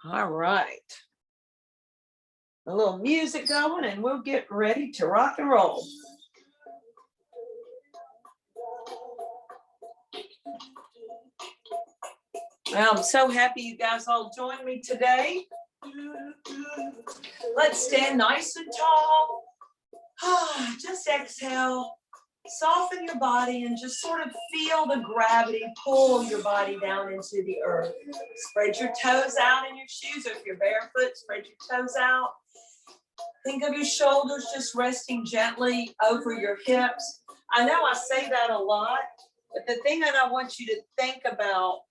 All right. A little music going and we'll get ready to rock and roll. Well, I'm so happy you guys all joined me today. Let's stand nice and tall. Just exhale. Soften your body and just sort of feel the gravity pull your body down into the earth. Spread your toes out in your shoes. If you're barefoot, spread your toes out. Think of your shoulders just resting gently over your hips. I know I say that a lot, but the thing that I want you to think about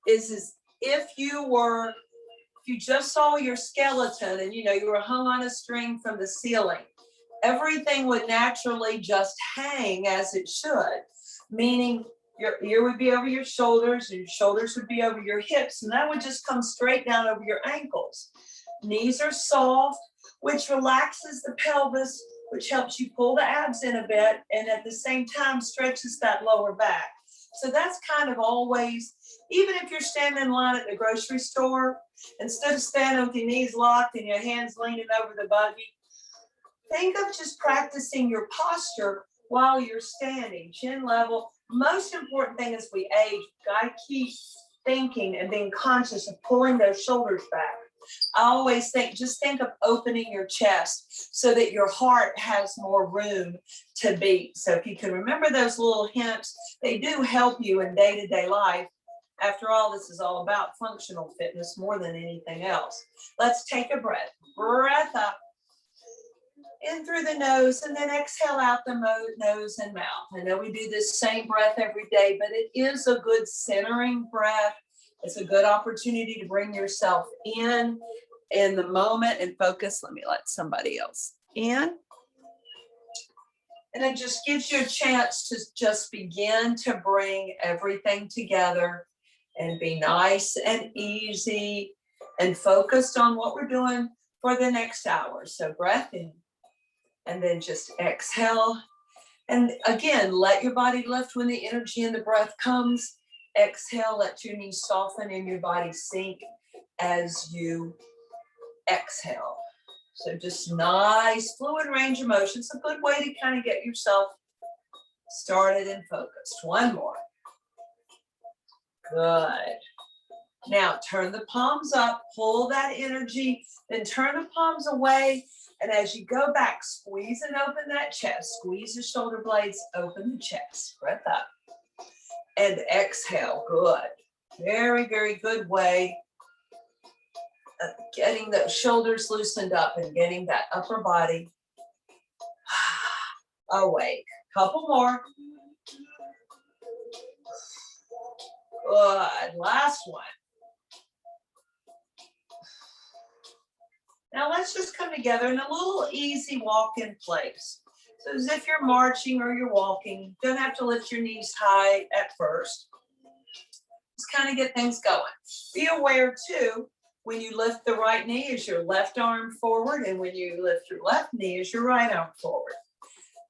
is if you just saw your skeleton and you were hung on a string from the ceiling, everything would naturally just hang as it should, meaning your ear would be over your shoulders and your shoulders would be over your hips, and that would just come straight down over your ankles. Knees are soft, which relaxes the pelvis, which helps you pull the abs in a bit, and at the same time stretches that lower back. So that's kind of always, even if you're standing in line at the grocery store, instead of standing with your knees locked and your hands leaning over the buggy, think of just practicing your posture while you're standing, chin level. Most important thing as we age, gotta keep thinking and being conscious of pulling those shoulders back. I always just think of opening your chest so that your heart has more room to beat. So if you can remember those little hints, they do help you in day-to-day life. After all, this is all about functional fitness more than anything else. Let's take a breath. Breath up. In through the nose and then exhale out the nose and mouth. I know we do this same breath every day, but it is a good centering breath. It's a good opportunity to bring yourself in the moment and focus. Let me let somebody else in. And it just gives you a chance to just begin to bring everything together and be nice and easy and focused on what we're doing for the next hour. So breath in. And then just exhale. And again, let your body lift when the energy and the breath comes. Exhale, let your knees soften and your body sink as you exhale. So just nice, fluid range of motion. It's a good way to kind of get yourself started and focused. One more. Good. Now turn the palms up, pull that energy, then turn the palms away. And as you go back, squeeze and open that chest. Squeeze the shoulder blades, open the chest. Breath up. And exhale. Good. Very, very good way of getting those shoulders loosened up and getting that upper body awake. Couple more. Good. Last one. Now let's just come together in a little easy walk in place. So as if you're marching or you're walking, you don't have to lift your knees high at first. Just kind of get things going. Be aware too, when you lift the right knee is your left arm forward, and when you lift your left knee is your right arm forward.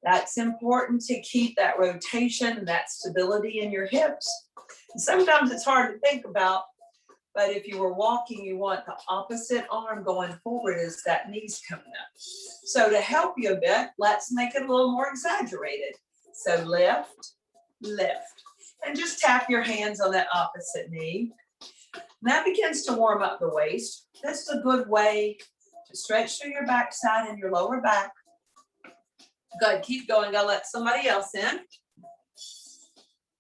That's important to keep that rotation, that stability in your hips. And sometimes it's hard to think about, but if you were walking, you want the opposite arm going forward as that knee's coming up. So to help you a bit, let's make it a little more exaggerated. So lift, lift, and just tap your hands on that opposite knee. And that begins to warm up the waist. This is a good way to stretch through your backside and your lower back. Good, keep going. I'll let somebody else in.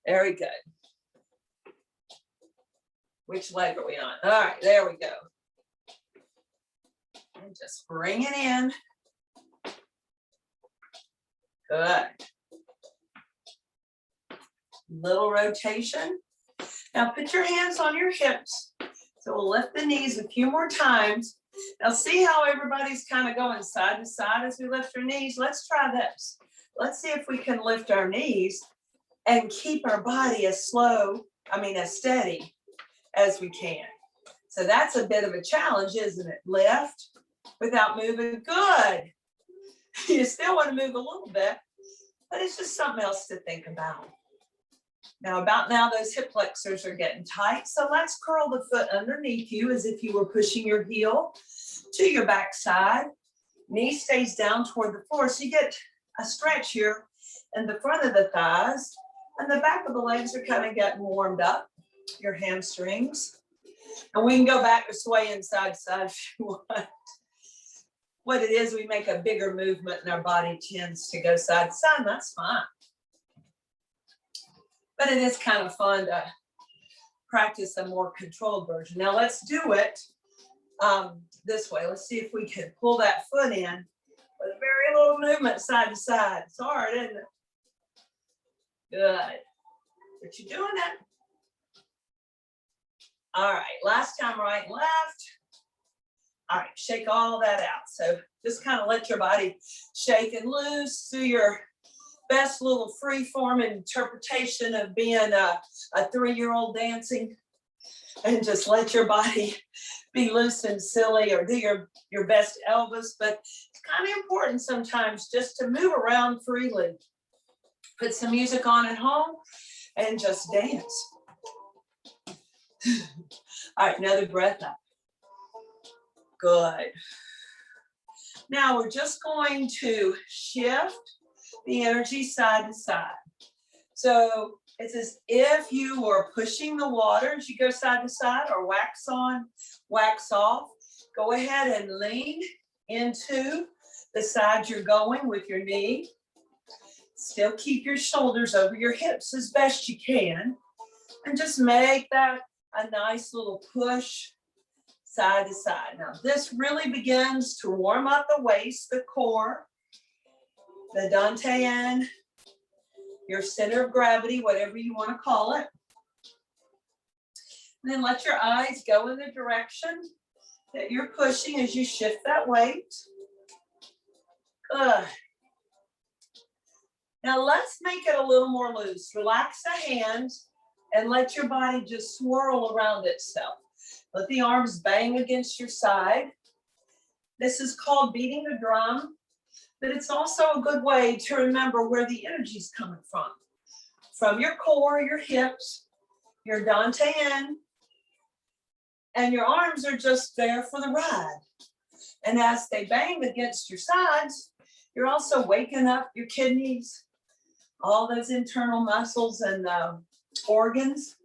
Very good. Which leg are we on? All right, there we go. And just bring it in. Good. Little rotation. Now put your hands on your hips. So we'll lift the knees a few more times. Now see how everybody's kind of going side to side as we lift our knees. Let's try this. Let's see if we can lift our knees and keep our body as steady as we can. So that's a bit of a challenge, isn't it? Lift without moving. Good. You still want to move a little bit, but it's just something else to think about. Now, about now, those hip flexors are getting tight. So let's curl the foot underneath you as if you were pushing your heel to your backside. Knee stays down toward the floor. So you get a stretch here in the front of the thighs, and the back of the legs are kind of getting warmed up, your hamstrings. And we can go back to swaying side to side if you want. What it is, we make a bigger movement and our body tends to go side to side, and that's fine. But it is kind of fun to practice a more controlled version. Now let's do it this way. Let's see if we can pull that foot in with very little movement side to side. It's hard, isn't it? Good. But you're doing it. All right, last time right and left. All right, shake all that out. So just kind of let your body shake and loose. Do your best little free form interpretation of being a 3-year-old dancing, and just let your body be loose and silly, or do your best Elvis. But it's kind of important sometimes just to move around freely. Put some music on at home and just dance. All right, another breath up. Good. Now we're just going to shift the energy side to side. So it's as if you were pushing the water as you go side to side, or wax on, wax off. Go ahead and lean into the side you're going with your knee. Still keep your shoulders over your hips as best you can. And just make that a nice little push side to side. Now this really begins to warm up the waist, the core, the dantian, your center of gravity, whatever you want to call it. And then let your eyes go in the direction that you're pushing as you shift that weight. Good. Now let's make it a little more loose. Relax the hands and let your body just swirl around itself. Let the arms bang against your side. This is called beating the drum, but it's also a good way to remember where the energy is coming from. From your core, your hips, your dantian, and your arms are just there for the ride. And as they bang against your sides, you're also waking up your kidneys, all those internal muscles and organs.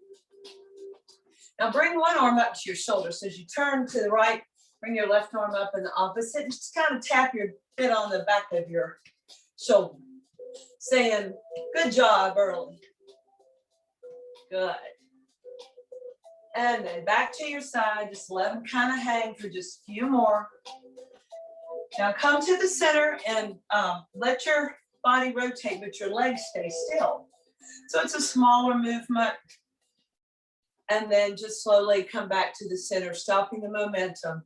Now bring one arm up to your shoulder. So as you turn to the right, bring your left arm up in the opposite, and just kind of tap your bit on the back of your shoulder, saying, good job early. Good. And then back to your side, just let them kind of hang for just a few more. Now come to the center and let your body rotate, but your legs stay still. So it's a smaller movement. And then just slowly come back to the center, stopping the momentum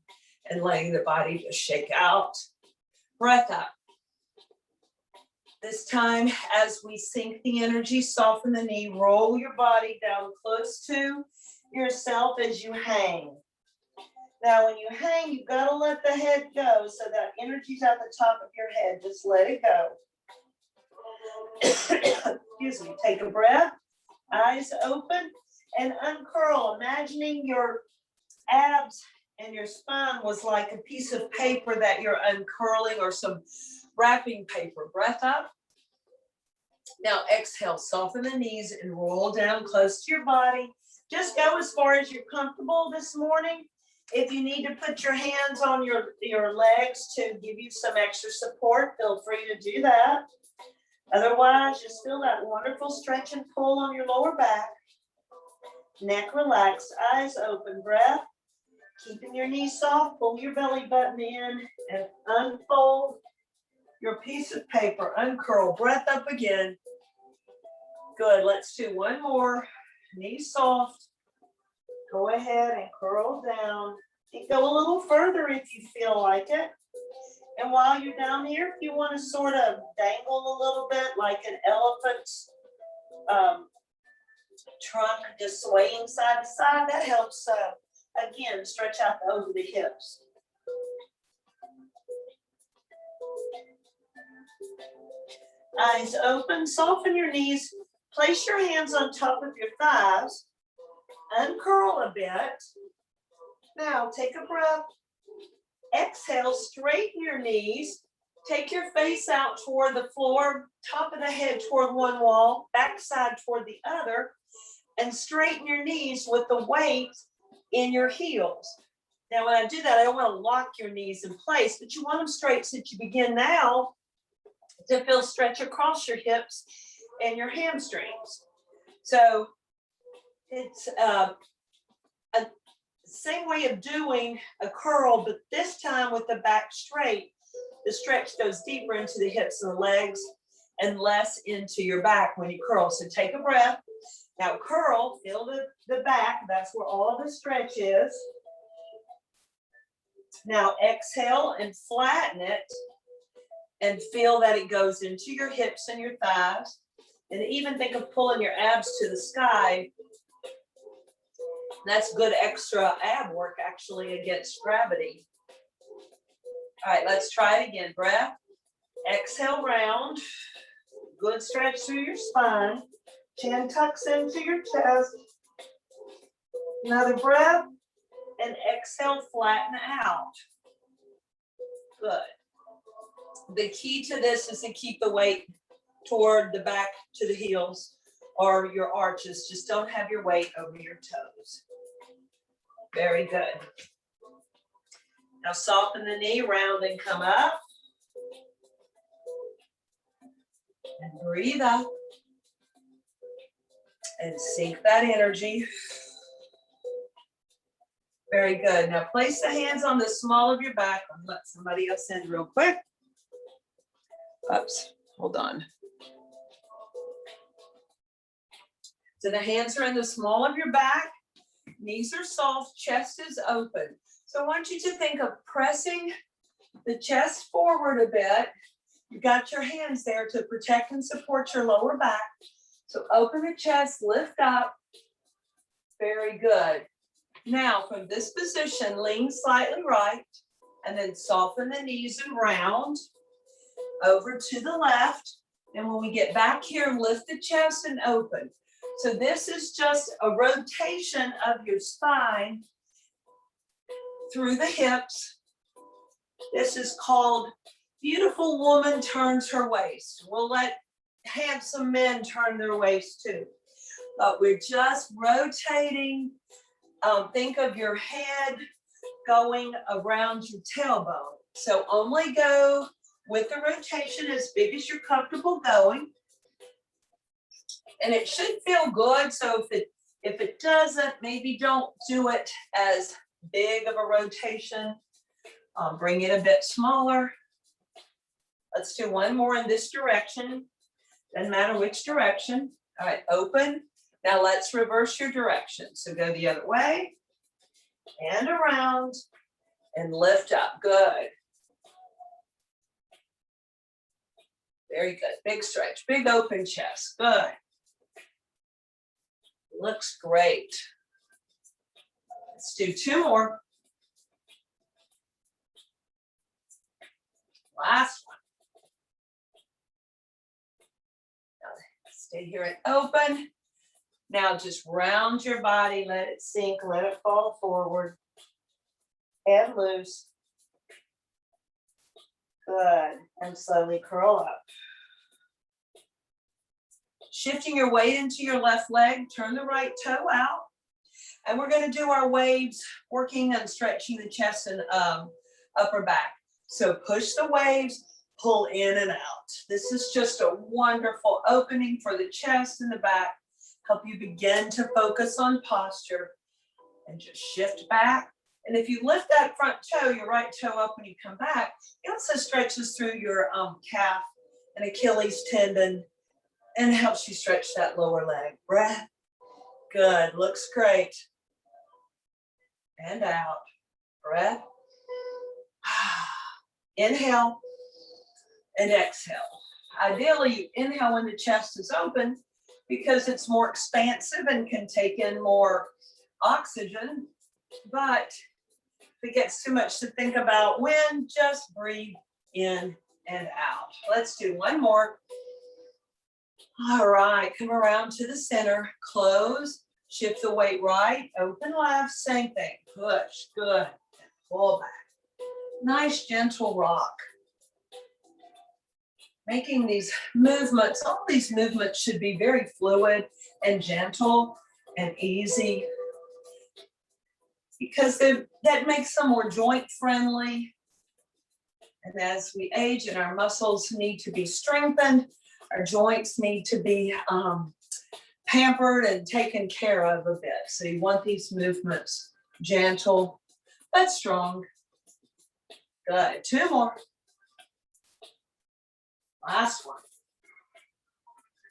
and letting the body just shake out. Breath up. This time, as we sink the energy, soften the knee, roll your body down close to yourself as you hang. Now, when you hang, you've got to let the head go so that energy's at the top of your head. Just let it go. Excuse me. Take a breath, eyes open, and uncurl, imagining your abs and your spine was like a piece of paper that you're uncurling, or some wrapping paper. Breath up. Now exhale, soften the knees and roll down close to your body. Just go as far as you're comfortable this morning. If you need to put your hands on your legs to give you some extra support, feel free to do that. Otherwise, just feel that wonderful stretch and pull on your lower back. Neck relaxed, eyes open, breath. Keeping your knees soft, pull your belly button in and unfold your piece of paper. Uncurl, breath up again. Good, let's do one more. Knees soft. Go ahead and curl down. You go a little further if you feel like it. And while you're down here, if you want to sort of dangle a little bit like an elephant's trunk, just swaying side to side, that helps, again, stretch out over the hips. Eyes open, soften your knees, Place your hands on top of your thighs. Uncurl a bit. Now take a breath. Exhale, straighten your knees. Take your face out toward the floor, top of the head toward one wall, backside toward the other, and straighten your knees with the weight in your heels. Now, when I do that, I don't want to lock your knees in place, but you want them straight so that you begin now to feel stretch across your hips and your hamstrings. So it's a same way of doing a curl, but this time with the back straight. The stretch goes deeper into the hips and the legs and less into your back when you curl. So take a breath. Now curl, feel the back. That's where all of the stretch is. Now exhale and flatten it and feel that it goes into your hips and your thighs. And even think of pulling your abs to the sky. That's good extra ab work actually against gravity. All right, let's try it again. Breath. Exhale, round. Good stretch through your spine. Chin tucks into your chest. Another breath. And exhale, flatten out. Good. The key to this is to keep the weight toward the back to the heels or your arches. Just don't have your weight over your toes. Very good. Now soften the knee, round and come up. And breathe up. And sink that energy. Very good. Now place the hands on the small of your back. I'll let somebody else in real quick. Oops, hold on. So the hands are in the small of your back. Knees are soft, chest is open. So I want you to think of pressing the chest forward a bit. You've got your hands there to protect and support your lower back. So open the chest, lift up. Very good. Now from this position, lean slightly right and then soften the knees and round over to the left. And when we get back here, lift the chest and open. So this is just a rotation of your spine through the hips. This is called beautiful woman turns her waist. We'll let handsome men turn their waist too. But we're just rotating. Think of your head going around your tailbone. So only go with the rotation as big as you're comfortable going. And it should feel good. So if it doesn't, maybe don't do it as big of a rotation. Bring it a bit smaller. Let's do one more in this direction. Doesn't matter which direction. All right, open. Now let's reverse your direction. So go the other way and around and lift up. Good. Very good. Big stretch, big open chest. Good. Looks great. Let's do two more. Last one. Now stay here and open. Now just round your body, let it sink, let it fall forward. Head loose. Good. And slowly curl up. Shifting your weight into your left leg, turn the right toe out. And we're going to do our waves, working and stretching the chest and upper back. So push the waves, pull in and out. This is just a wonderful opening for the chest and the back. Help you begin to focus on posture and just shift back. And if you lift that front toe, your right toe up when you come back, it also stretches through your calf and Achilles tendon and helps you stretch that lower leg. Breath. Good. Looks great. And out. Breath. Inhale and exhale. Ideally, you inhale when the chest is open because it's more expansive and can take in more oxygen. But if it gets too much to think about when, just breathe in and out. Let's do one more. All right, come around to the center, close, shift the weight right, open left, same thing, push, good, pull back. Nice gentle rock. Making these movements, all these movements should be very fluid and gentle and easy because that makes them more joint friendly. And as we age and our muscles need to be strengthened, our joints need to be pampered and taken care of a bit. So you want these movements gentle but strong. Good. 2 more. Last one.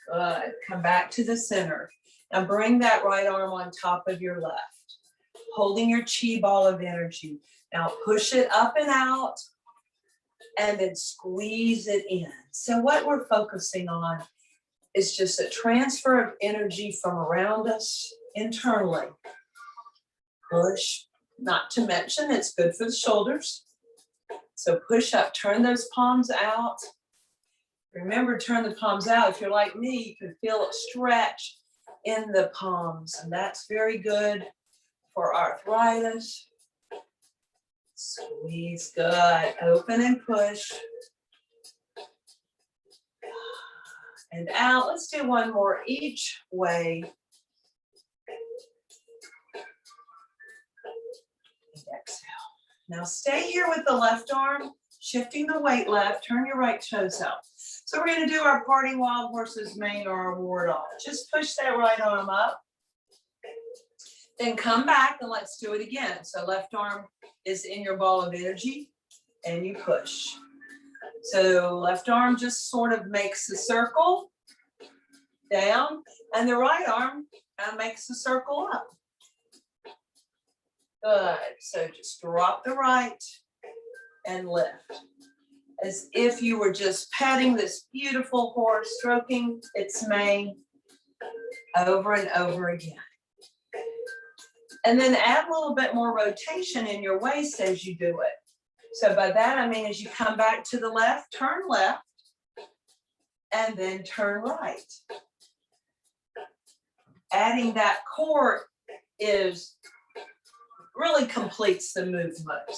Good. Come back to the center. Now bring that right arm on top of your left, holding your chi ball of energy. Now push it up and out and then squeeze it in. So what we're focusing on is just a transfer of energy from around us internally. Push, not to mention it's good for the shoulders. So push up, turn those palms out. Remember, turn the palms out. If you're like me, you can feel it stretch in the palms, and that's very good for arthritis. Squeeze, good. Open and push. And out. Let's do one more each way. And exhale. Now stay here with the left arm, shifting the weight left, turn your right toes out. So we're going to do our parting wild horses main or our ward off. Just push that right arm up. Then come back and let's do it again. So left arm is in your ball of energy and you push. So left arm just sort of makes the circle down and the right arm makes the circle up. Good. So just drop the right and lift. As if you were just petting this beautiful horse, stroking its mane over and over again. And then add a little bit more rotation in your waist as you do it. So by that, I mean, as you come back to the left, turn left, and then turn right. Adding that core really completes the movement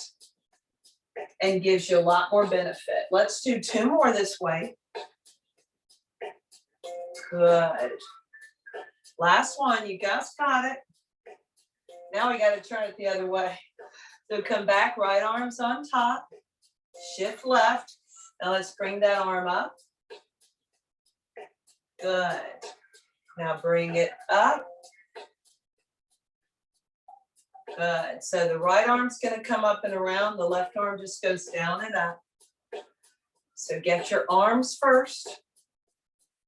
and gives you a lot more benefit. Let's do 2 more this way. Good. Last one, you guys got it. Now we got to turn it the other way. So come back, right arm's on top, shift left. Now let's bring that arm up. Good. Now bring it up. Good. So the right arm's going to come up and around. The left arm just goes down and up. So get your arms first.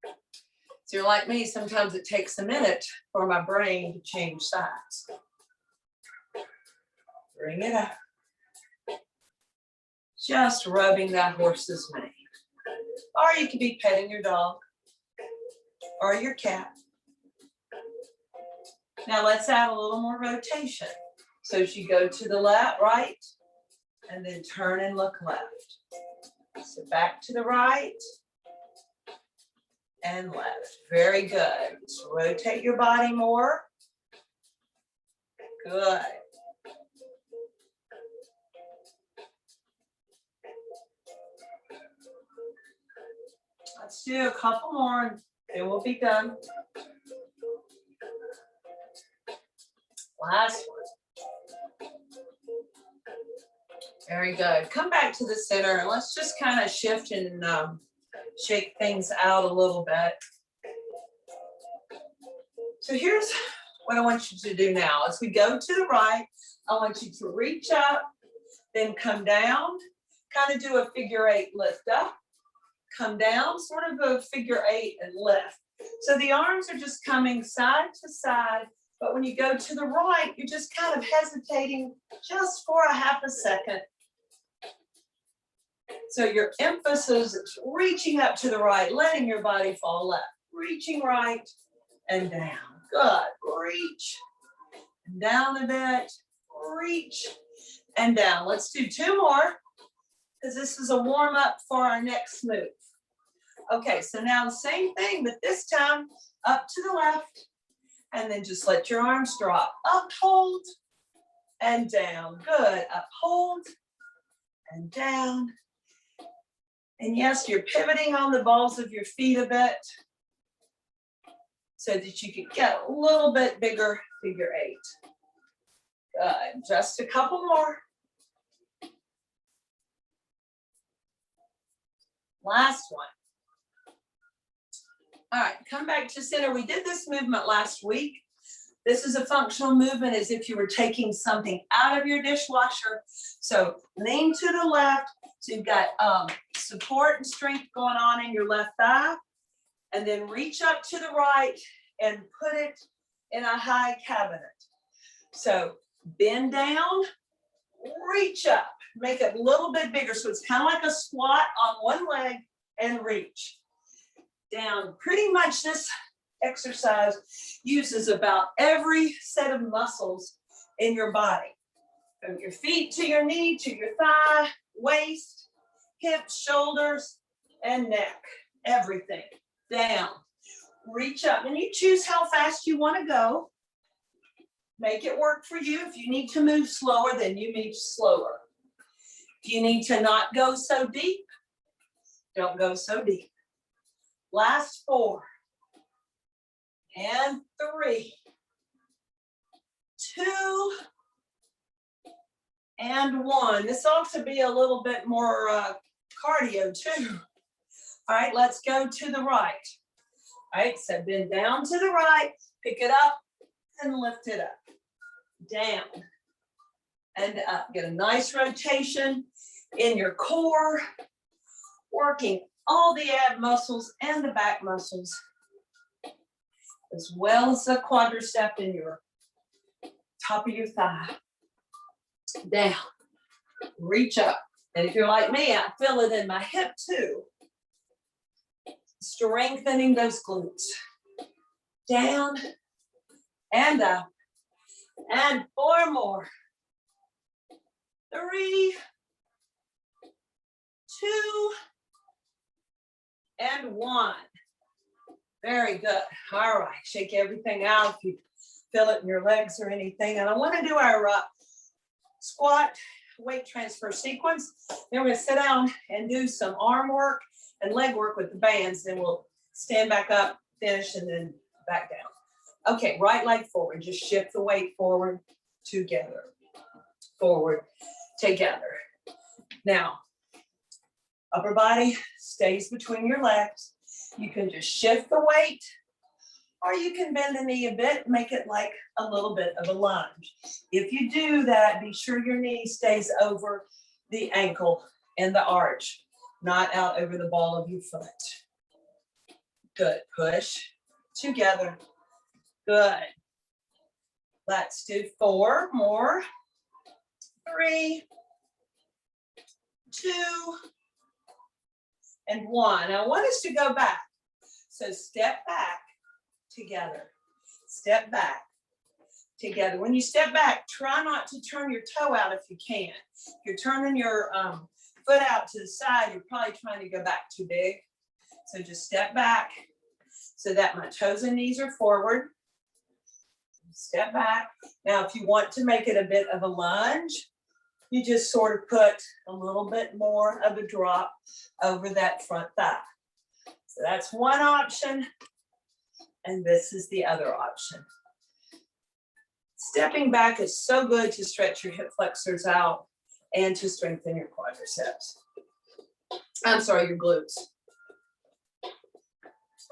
So you're like me, sometimes it takes a minute for my brain to change sides. Bring it up. Just rubbing that horse's mane. Or you could be petting your dog or your cat. Now let's add a little more rotation. So as you go to the left, right, and then turn and look left. So back to the right and left. Very good. Just rotate your body more. Good. Let's do a couple more and then we'll be done. Last one. Very good. Come back to the center and let's just kind of shift and shake things out a little bit. So here's what I want you to do now. As we go to the right, I want you to reach up, then come down, kind of do a figure 8 lift up, come down, sort of a figure 8 and lift. So the arms are just coming side to side, but when you go to the right, you're just kind of hesitating just for a half a second. So your emphasis is reaching up to the right, letting your body fall left, reaching right and down. Good. Reach and down a bit, reach and down. Let's do 2 more because this is a warm up for our next move. Okay, so now the same thing, but this time up to the left, and then just let your arms drop. Up, hold, and down. Good. Up, hold, and down. And yes, you're pivoting on the balls of your feet a bit so that you can get a little bit bigger figure eight. Good. Just a couple more. Last one. All right, come back to center. We did this movement last week. This is a functional movement as if you were taking something out of your dishwasher. So lean to the left. So you've got support and strength going on in your left thigh. And then reach up to the right and put it in a high cabinet. So bend down, reach up, make it a little bit bigger. So it's kind of like a squat on one leg and reach down. Pretty much this exercise uses about every set of muscles in your body. From your feet to your knee, to your thigh, waist, hips, shoulders, and neck. Everything. Down. Reach up. And you choose how fast you want to go. Make it work for you. If you need to move slower, then you move slower. If you need to not go so deep, don't go so deep. Last 4. And 3. 2. And 1. This ought to be a little bit more cardio too. All right, let's go to the right. All right, so bend down to the right, pick it up and lift it up. Down and up. Get a nice rotation in your core, working all the ab muscles and the back muscles, as well as the quadricep in your top of your thigh. Down, reach up. And if you're like me, I feel it in my hip too. Strengthening those glutes. Down and up. And 4 more. 3, 2, and 1. Very good. All right, shake everything out if you feel it in your legs or anything. And I want to do our squat weight transfer sequence. Then we're going to sit down and do some arm work and leg work with the bands. Then we'll stand back up, finish, and then back down. Okay, right leg forward. Just shift the weight forward, together. Forward, together. Now, upper body stays between your legs. You can just shift the weight, or you can bend the knee a bit, make it like a little bit of a lunge. If you do that, be sure your knee stays over the ankle and the arch, not out over the ball of your foot. Good. Push together. Good. Let's do 4 more. 3, 2, and 1. I want us to go back. So step back together. Step back together. When you step back, try not to turn your toe out if you can. If you're turning your foot out to the side, you're probably trying to go back too big. So just step back so that my toes and knees are forward. Step back. Now, if you want to make it a bit of a lunge, you just sort of put a little bit more of a drop over that front thigh. So that's one option, and this is the other option. Stepping back is so good to stretch your hip flexors out and to strengthen your quadriceps. I'm sorry, your glutes.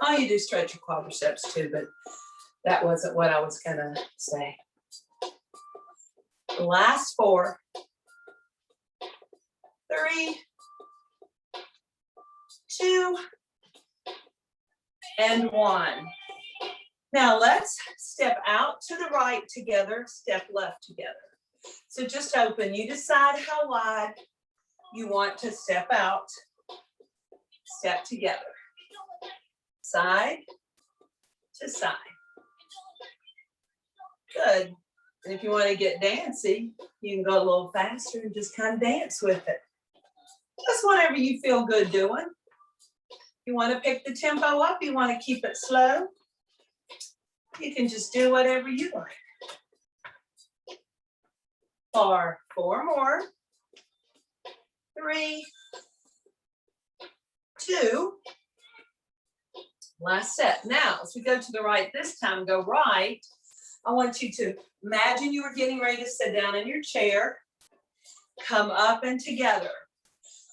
Oh, you do stretch your quadriceps too, but that wasn't what I was gonna say. The last 4, 3, 2, and 1. Now let's step out to the right together, step left together. So just open. You decide how wide you want to step out, step together. Side to side. Good. And if you want to get dancy, you can go a little faster and just kind of dance with it. Just whatever you feel good doing. If You want to pick the tempo up, you want to keep it slow, you can just do whatever you like. For 4 more. 3, 2. Last set. Now, as we go to the right this time, go right. I want you to imagine you were getting ready to sit down in your chair. Come up and together.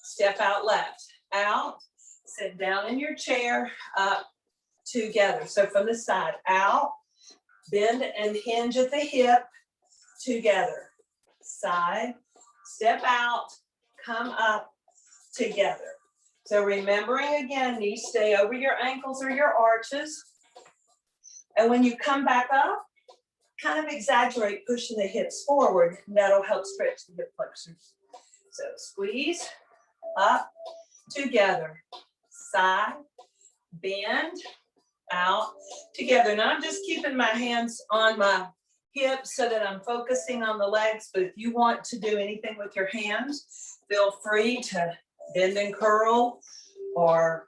Step out left. Out. Sit down in your chair. Up. Together. So from the side. Out. Bend and hinge at the hip. Together. Side. Step out. Come up. Together. So remembering again, knees stay over your ankles or your arches. And when you come back up, kind of exaggerate pushing the hips forward. And that'll help stretch the hip flexors. So squeeze, up, together, side, bend, out, together. Now I'm just keeping my hands on my hips so that I'm focusing on the legs. But if you want to do anything with your hands, feel free to bend and curl or,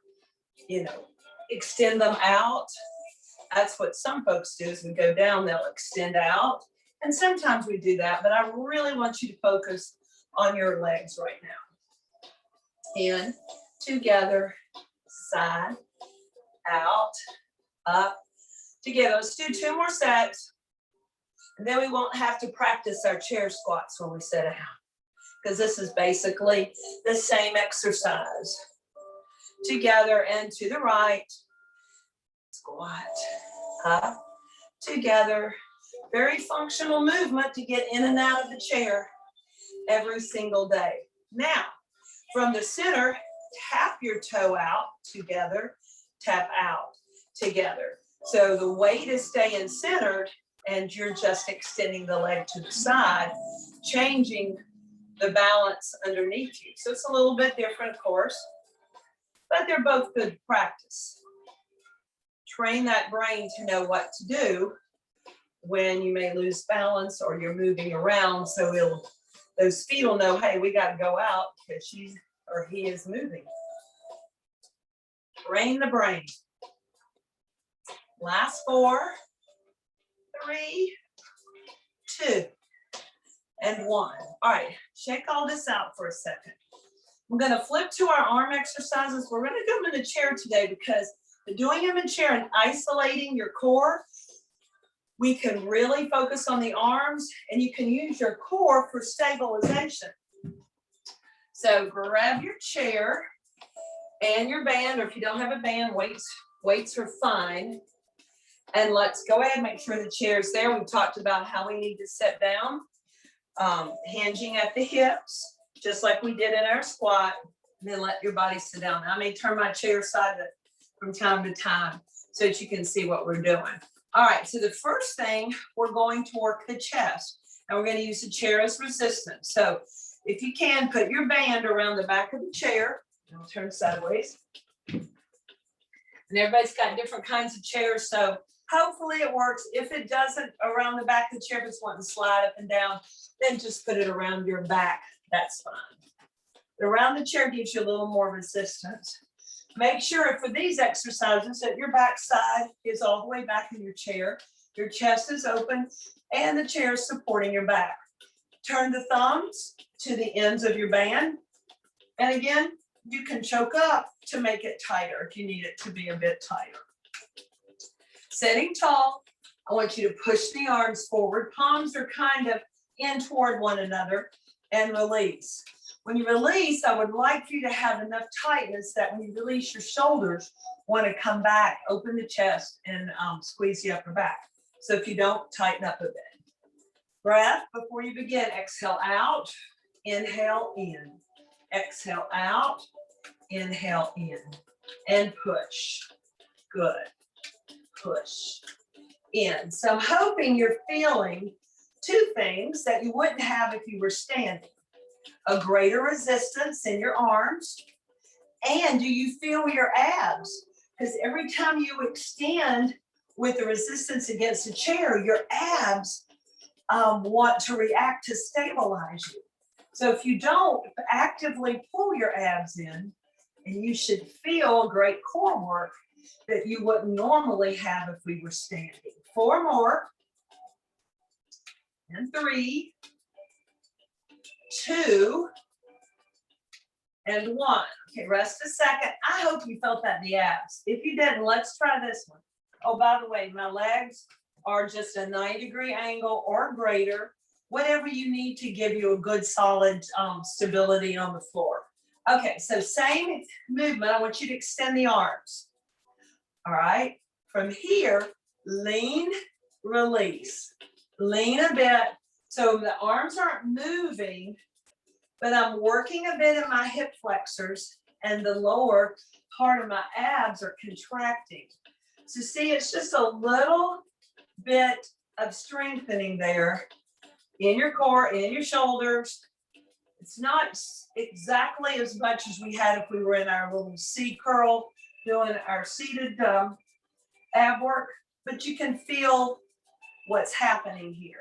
extend them out. That's what some folks do as we go down, they'll extend out. And sometimes we do that, but I really want you to focus on your legs right now. In, together, side, out, up, together. Let's do 2 more sets. And then we won't have to practice our chair squats when we sit down, because this is basically the same exercise. Together and to the right. Squat, up, together. Very functional movement to get in and out of the chair every single day. Now, from the center, tap your toe out, together, tap out, together. So the weight is staying centered and you're just extending the leg to the side, changing the balance underneath you. So it's a little bit different, of course, but they're both good practice. Train that brain to know what to do when you may lose balance or you're moving around. So those feet will know, hey, we got to go out because she or he is moving. Train the brain. Last 4, 3, 2, and 1. All right, check all this out for a second. We're going to flip to our arm exercises. We're going to do them in the chair today because doing them in chair and isolating your core, we can really focus on the arms and you can use your core for stabilization. So grab your chair and your band, or if you don't have a band, weights are fine. And let's go ahead and make sure the chair's there. We talked about how we need to sit down, hinging at the hips, just like we did in our squat, and then let your body sit down. I may turn my chair side from time to time so that you can see what we're doing. All right, so the first thing, we're going to work the chest, and we're going to use the chair as resistance. So if you can, put your band around the back of the chair. I'll turn sideways. And everybody's got different kinds of chairs, so hopefully it works. If it doesn't, around the back of the chair, if it's wanting to slide up and down, then just put it around your back. That's fine. But around the chair gives you a little more resistance. Make sure for these exercises that your back side is all the way back in your chair. Your chest is open and the chair is supporting your back. Turn the thumbs to the ends of your band. And again, you can choke up to make it tighter if you need it to be a bit tighter. Sitting tall, I want you to push the arms forward. Palms are kind of in toward one another and release. When you release, I would like for you to have enough tightness that when you release, your shoulders want to come back, open the chest, and squeeze the upper back. So if you don't, tighten up a bit. Breath before you begin. Exhale out, inhale in. Exhale out, inhale in. And push. Good. Push in. So I'm hoping you're feeling 2 things that you wouldn't have if you were standing. A greater resistance in your arms. And do you feel your abs? Because every time you extend with the resistance against the chair, your abs want to react to stabilize you. So if you don't actively pull your abs in, And you should feel great core work that you wouldn't normally have if we were standing. 4 more. And 3, 2, and 1. Okay, rest a second. I hope you felt that in the abs. If you didn't, let's try this one. Oh, by the way, my legs are just a 90-degree angle or greater, whatever you need to give you a good solid stability on the floor. Okay, so same movement. I want you to extend the arms. All right, from here, lean, release. Lean a bit, so the arms aren't moving, but I'm working a bit in my hip flexors and the lower part of my abs are contracting. So see, it's just a little bit of strengthening there in your core, in your shoulders. It's not exactly as much as we had if we were in our little C curl, doing our seated ab work, but you can feel what's happening here.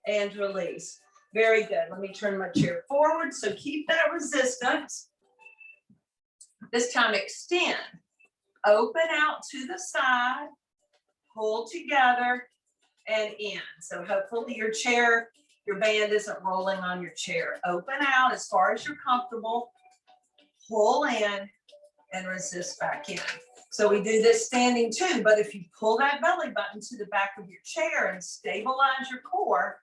And release. Very good. Let me turn my chair forward. So keep that resistance. This time extend. Open out to the side. Pull together and in. So hopefully your chair, your band isn't rolling on your chair. Open out as far as you're comfortable. Pull in and resist back in. So we do this standing too, but if you pull that belly button to the back of your chair and stabilize your core,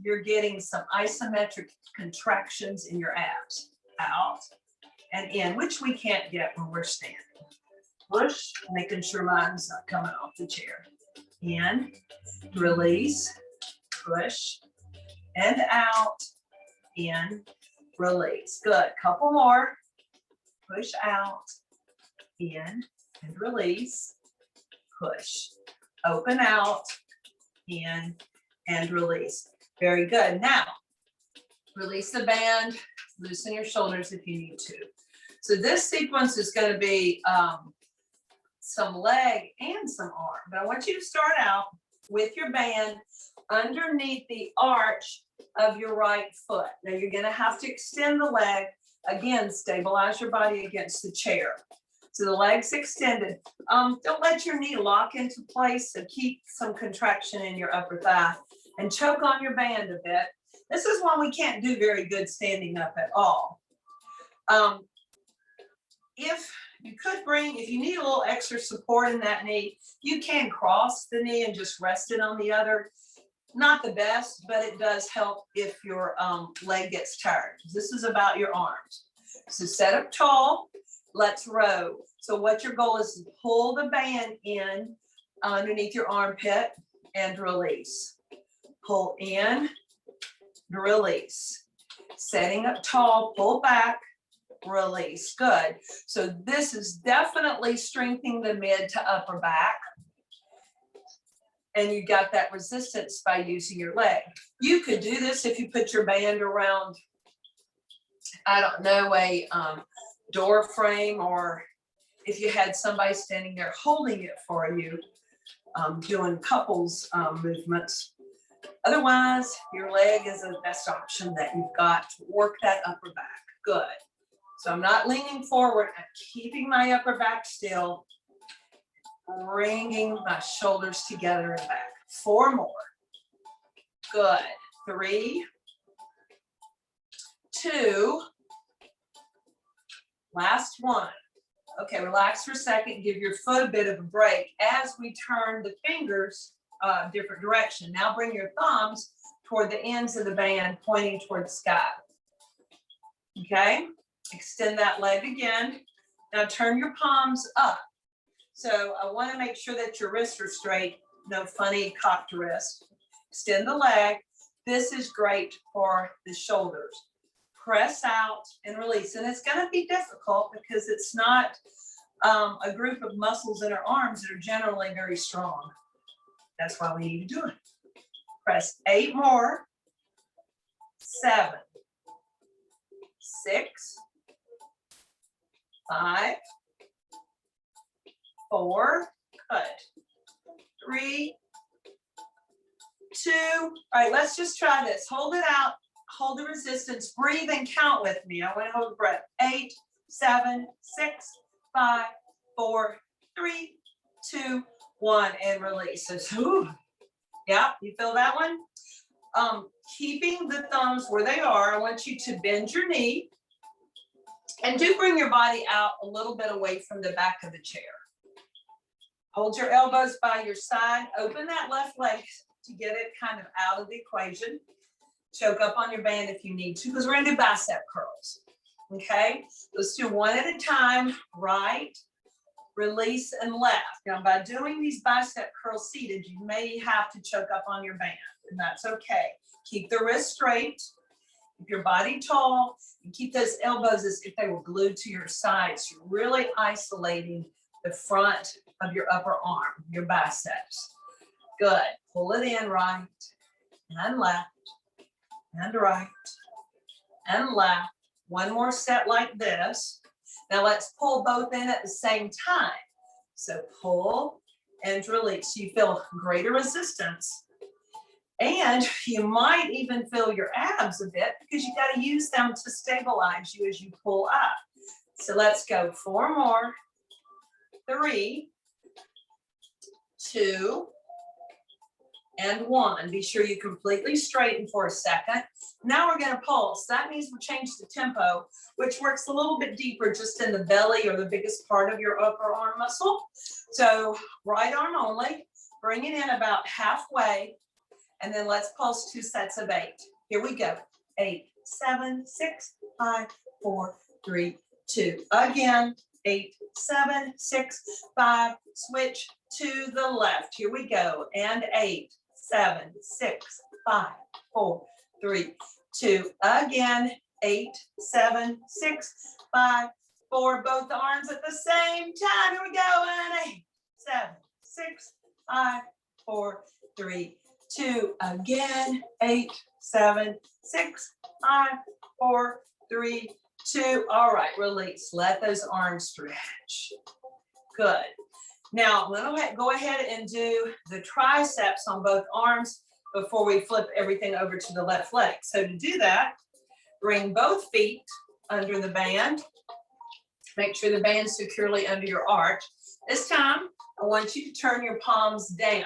you're getting some isometric contractions in your abs. Out and in, which we can't get when we're standing. Push, making sure mine's not coming off the chair. In, release, push, and out, in, release. Good. Couple more. Push out, in, and release, push. Open out, in, and release. Very good. Now, release the band, loosen your shoulders if you need to. So this sequence is going to be some leg and some arm. But I want you to start out with your band underneath the arch of your right foot. Now you're going to have to extend the leg. Again, stabilize your body against the chair. So the leg's extended. Don't let your knee lock into place, so keep some contraction in your upper thigh and choke on your band a bit. This is one we can't do very good standing up at all. If you need a little extra support in that knee, you can cross the knee and just rest it on the other. Not the best, but it does help if your leg gets tired. This is about your arms. So set up tall, let's row. So what your goal is to pull the band in underneath your armpit and release. Pull in, release. Setting up tall, pull back, release. Good. So this is definitely strengthening the mid to upper back. And you got that resistance by using your leg. You could do this if you put your band around, I don't know, a door frame, or if you had somebody standing there holding it for you, doing couples movements. Otherwise, your leg is the best option that you've got to work that upper back. Good. So I'm not leaning forward. I'm keeping my upper back still, bringing my shoulders together and back. 4 more. Good. 3, 2, last one. Okay, relax for a second. Give your foot a bit of a break as we turn the fingers different direction. Now bring your thumbs toward the ends of the band, pointing toward the sky. Okay, extend that leg again. Now turn your palms up. So I want to make sure that your wrists are straight, no funny cocked wrist. Extend the leg. This is great for the shoulders. Press out and release. And it's going to be difficult because it's not a group of muscles in our arms that are generally very strong. That's why we need to do it. Press 8 more. 7, 6, 5, 4, good. 3, 2. All right, let's just try this. Hold it out. Hold the resistance. Breathe and count with me. I want to hold the breath. 8, 7, 6, 5, 4, 3, 2, 1, and release. So, yeah, you feel that one? Keeping the thumbs where they are, I want you to bend your knee and do bring your body out a little bit away from the back of the chair. Hold your elbows by your side, open that left leg to get it kind of out of the equation. Choke up on your band if you need to, because we're gonna do bicep curls, okay? Let's do one at a time, right, release, and left. Now, by doing these bicep curls seated, you may have to choke up on your band, and that's okay. Keep the wrist straight, keep your body tall, and keep those elbows as if they were glued to your sides. You're really isolating the front of your upper arm, your biceps. Good. Pull it in right and left and right and left. One more set like this. Now let's pull both in at the same time. So pull and release. You feel greater resistance. And you might even feel your abs a bit because you got to use them to stabilize you as you pull up. So let's go 4 more. 3, 2, and 1. Be sure you completely straighten for a second. Now we're going to pulse. That means we'll change the tempo, which works a little bit deeper just in the belly or the biggest part of your upper arm muscle. So right arm only, bring it in about halfway, and then let's pulse 2 sets of 8. Here we go. 8, 7, 6, 5, 4, 3, 2. Again, 8, 7, 6, 5. Switch to the left. Here we go. And 8, 7, 6, 5, 4, 3, 2. Again, 8, 7, 6, 5, 4. Both arms at the same time. Here we go. And 8, 7, 6, 5, 4, 3, 2. Again, 8, 7, 6, 5, 4, 3, 2. All right, release. Let those arms stretch. Good. Now, I'm going to go ahead and do the triceps on both arms before we flip everything over to the left leg. So to do that, bring both feet under the band. Make sure the band's securely under your arch. This time, I want you to turn your palms down,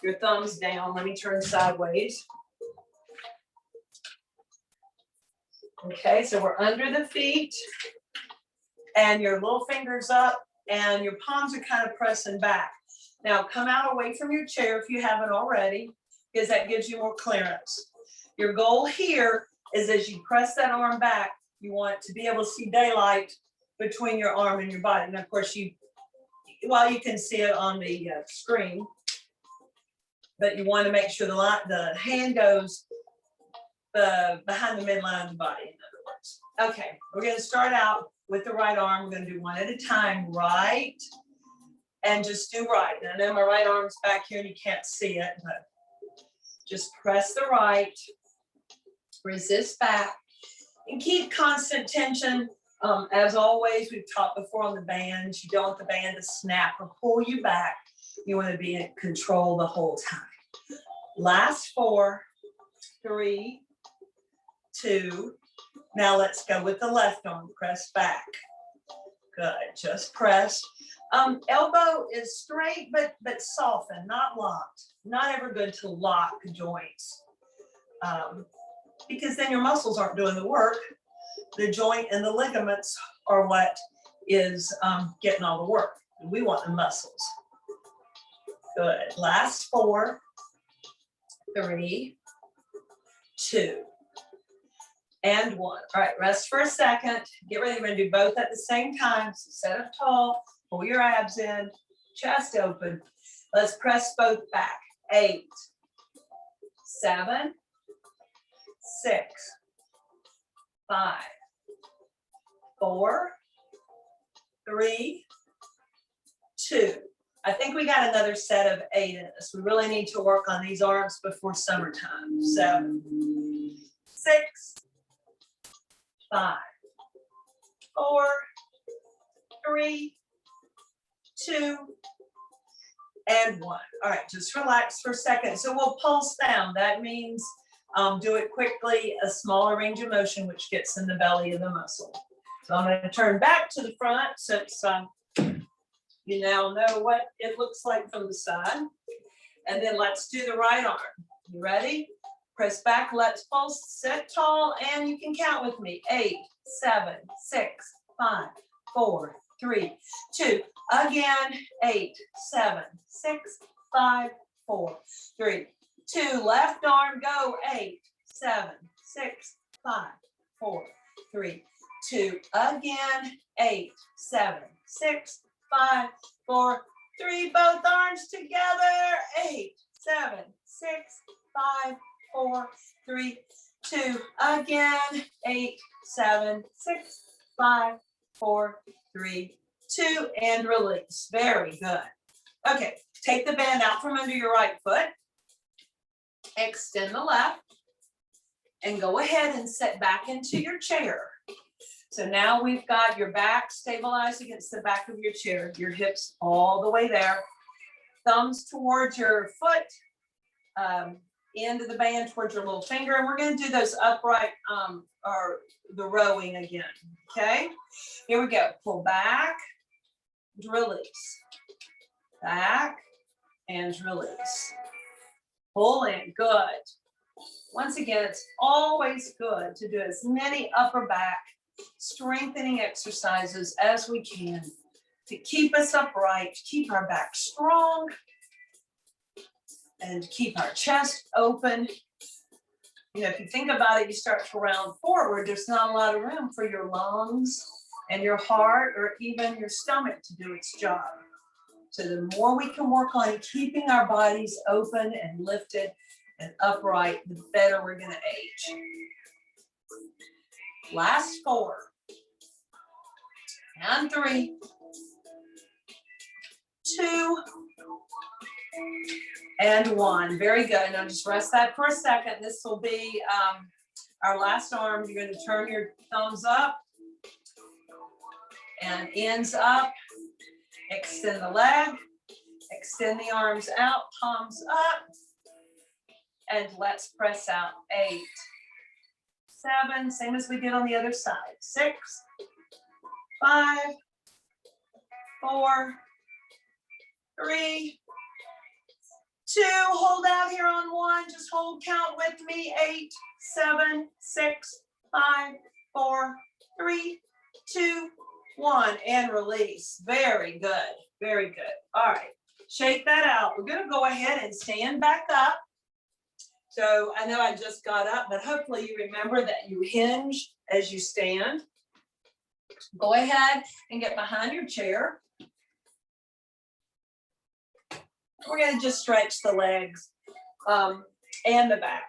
your thumbs down. Let me turn sideways. Okay, so we're under the feet and your little fingers up and your palms are kind of pressing back. Now come out away from your chair if you haven't already, because that gives you more clearance. Your goal here is as you press that arm back, you want to be able to see daylight between your arm and your body. And of course, you can see it on the screen, but you want to make sure the hand goes behind the midline of the body, in other words. Okay, we're going to start out with the right arm. We're going to do one at a time, right, and just do right. And I know my right arm's back here and you can't see it, but just press the right, resist back, and keep constant tension. As always, we've taught before on the bands, you don't want the band to snap or pull you back. You want to be in control the whole time. Last 4, 3, 2. Now let's go with the left arm. Press back. Good. Just press. Elbow is straight, but soften, not locked. Not ever good to lock joints, because then your muscles aren't doing the work. The joint and the ligaments are what is getting all the work. We want the muscles. Good. Last 4, 3, 2. And 1. All right, rest for a second. Get ready. We're going to do both at the same time. So set up tall, pull your abs in, chest open. Let's press both back. 8, 7, 6, 5, 4, 3, 2. I think we got another set of 8 in us. We really need to work on these arms before summertime. 7, 6, 5, 4, 3, 2, and 1. All right, just relax for a second. So we'll pulse down. That means do it quickly, a smaller range of motion, which gets in the belly of the muscle. So I'm going to turn back to the front since you now know what it looks like from the side. And then let's do the right arm. You ready? Press back, let's pulse, sit tall, and you can count with me. 8, 7, 6, 5, 4, 3, 2. Again, 8, 7, 6, 5, 4, 3, 2. Left arm, go. 8, 7, 6, 5, 4, 3, 2. Again, 8, 7, 6, 5, 4, 3. Both arms together. 8, 7, 6, 5, 4, 3, 2. Again, 8, 7, 6, 5, 4, 3, 2, and release. Very good. Okay, take the band out from under your right foot. Extend the left. And go ahead and sit back into your chair. So now we've got your back stabilized against the back of your chair, your hips all the way there. Thumbs towards your foot, end of the band towards your little finger. And we're going to do those upright or the rowing again. Okay, here we go. Pull back, release. Back and release. Pull in. Good. Once again, it's always good to do as many upper back strengthening exercises as we can to keep us upright, keep our back strong, and keep our chest open. You know, if you think about it, you start to round forward, there's not a lot of room for your lungs and your heart or even your stomach to do its job. So the more we can work on keeping our bodies open and lifted and upright, the better we're going to age. Last 4 and 3, 2, and 1. Very good. Now just rest that for a second. This will be our last arm. You're going to turn your thumbs up and ends up. Extend the leg. Extend the arms out. Palms up. And let's press out. 8, 7, same as we did on the other side. 6, 5, 4, 3, 2. Hold out here on 1. Just hold, count with me. 8, 7, 6, 5, 4, 3, 2, 1. And release. Very good. Very good. All right. Shake that out. We're going to go ahead and stand back up. So I know I just got up, but hopefully you remember that you hinge as you stand. Go ahead and get behind your chair. We're going to just stretch the legs and the back.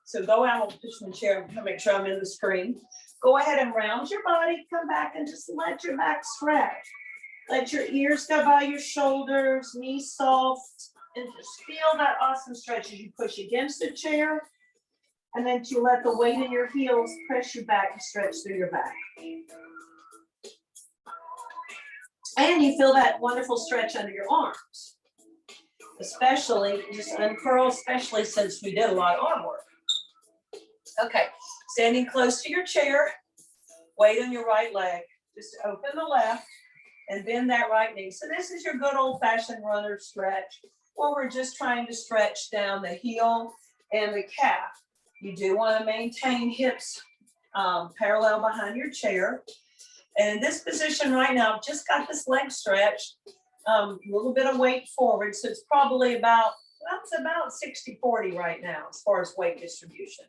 So go out, I'll push my chair to make sure I'm in the screen. Go ahead and round your body, come back and just let your back stretch. Let your ears go by your shoulders, knees soft. And just feel that awesome stretch as you push against the chair. And then you let the weight in your heels press you back and stretch through your back. And you feel that wonderful stretch under your arms. Especially, just uncurl, especially since we did a lot of arm work. Okay, standing close to your chair, weight on your right leg. Just open the left and bend that right knee. So this is your good old-fashioned runner stretch, where we're just trying to stretch down the heel and the calf. You do want to maintain hips parallel behind your chair. And in this position right now, I've just got this leg stretch, a little bit of weight forward. So it's probably about 60-40 right now as far as weight distribution.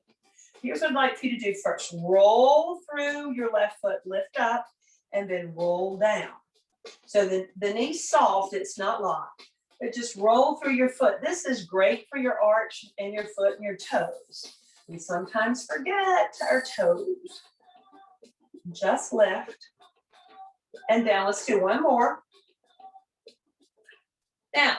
Here's what I'd like for you to do first. Roll through your left foot, lift up, and then roll down. So the knee's soft, it's not locked. But just roll through your foot. This is great for your arch and your foot and your toes. We sometimes forget our toes. Just lift and down. Let's do one more. Now,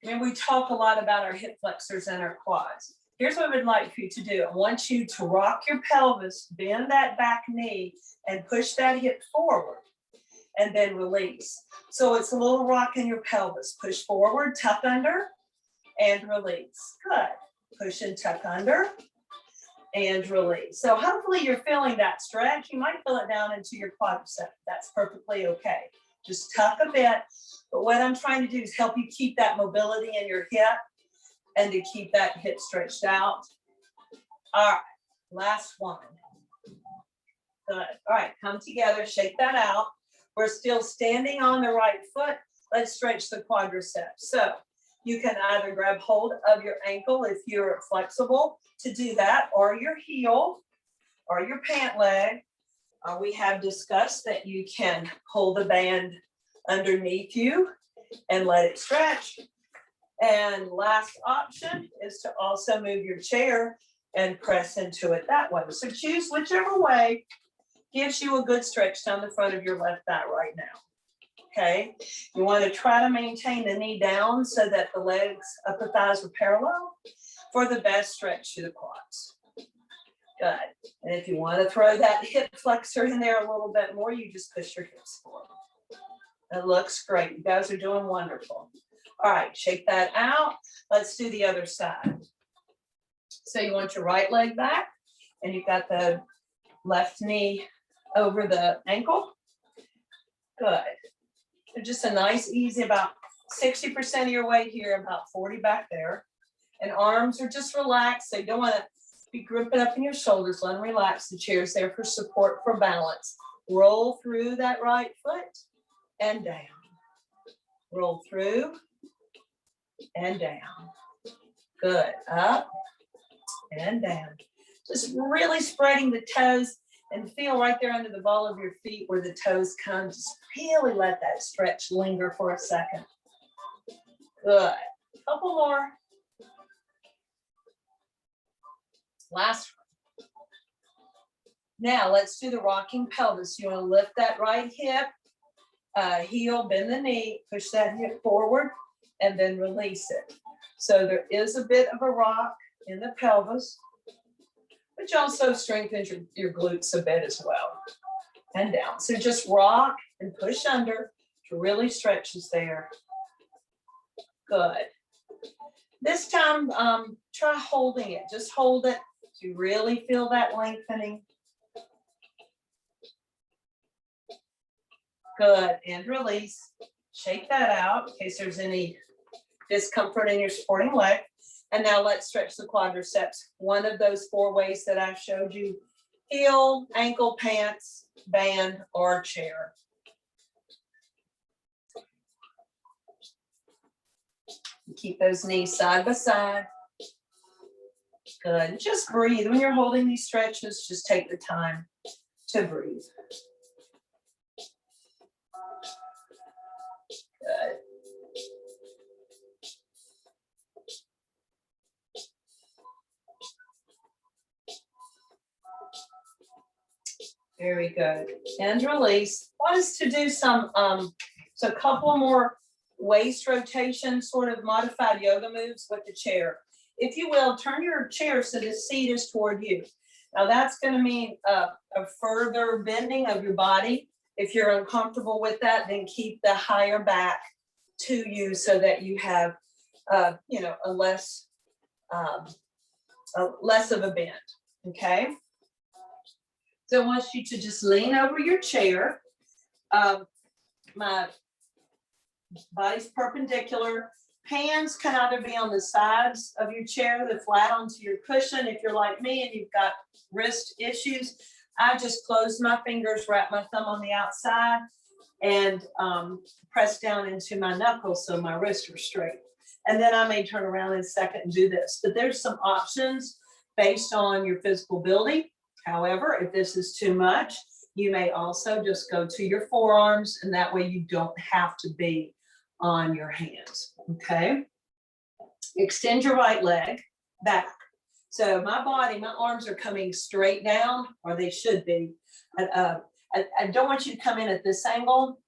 when we talk a lot about our hip flexors and our quads, here's what I would like for you to do. I want you to rock your pelvis, bend that back knee, and push that hip forward. And then release. So it's a little rock in your pelvis. Push forward, tuck under, and release. Good. Push and tuck under, and release. So hopefully you're feeling that stretch. You might feel it down into your quadricep. That's perfectly okay. Just tuck a bit. But what I'm trying to do is help you keep that mobility in your hip and to keep that hip stretched out. All right, last one. Good. All right, come together, shake that out. We're still standing on the right foot. Let's stretch the quadriceps. So you can either grab hold of your ankle if you're flexible to do that, or your heel, or your pant leg. We have discussed that you can hold the band underneath you and let it stretch. And last option is to also move your chair and press into it that way. So choose whichever way gives you a good stretch down the front of your left thigh right now. Okay, you want to try to maintain the knee down so that the legs, upper thighs are parallel for the best stretch to the quads. Good. And if you want to throw that hip flexor in there a little bit more, you just push your hips forward. It looks great. You guys are doing wonderful. All right, shake that out. Let's do the other side. So you want your right leg back, and you've got the left knee over the ankle. Good. So just a nice, easy, about 60% of your weight here, about 40 back there. And arms are just relaxed. So you don't want to be gripping up in your shoulders. Let them relax. The chair's there for support, for balance. Roll through that right foot and down. Roll through and down. Good. Up and down. Just really spreading the toes and feel right there under the ball of your feet where the toes come. Just really let that stretch linger for a second. Good. Couple more. Last one. Now let's do the rocking pelvis. You want to lift that right hip, heel, bend the knee, push that hip forward, and then release it. So there is a bit of a rock in the pelvis, which also strengthens your glutes a bit as well. And down. So just rock and push under to really stretch us there. Good. This time, try holding it. Just hold it to really feel that lengthening. Good. And release. Shake that out in case there's any discomfort in your supporting leg. And now let's stretch the quadriceps. One of those 4 ways that I showed you: heel, ankle, pants, band, or chair. Keep those knees side by side. Good. Just breathe. When you're holding these stretches, just take the time to breathe. Good. Very good. And release. I want us to do some, so a couple more waist rotation, sort of modified yoga moves with the chair. If you will, turn your chair so the seat is toward you. Now that's going to mean a further bending of your body. If you're uncomfortable with that, then keep the higher back to you so that you have, a less of a bend. Okay. So I want you to just lean over your chair. My body's perpendicular. Hands can either be on the sides of your chair, the flat onto your cushion. If you're like me and you've got wrist issues, I just close my fingers, wrap my thumb on the outside, and press down into my knuckles so my wrists are straight. And then I may turn around in a second and do this. But there's some options based on your physical ability. However, if this is too much, you may also just go to your forearms, and that way you don't have to be on your hands. Okay. Extend your right leg back. So my arms are coming straight down, or they should be. I don't want you to come in at this angle.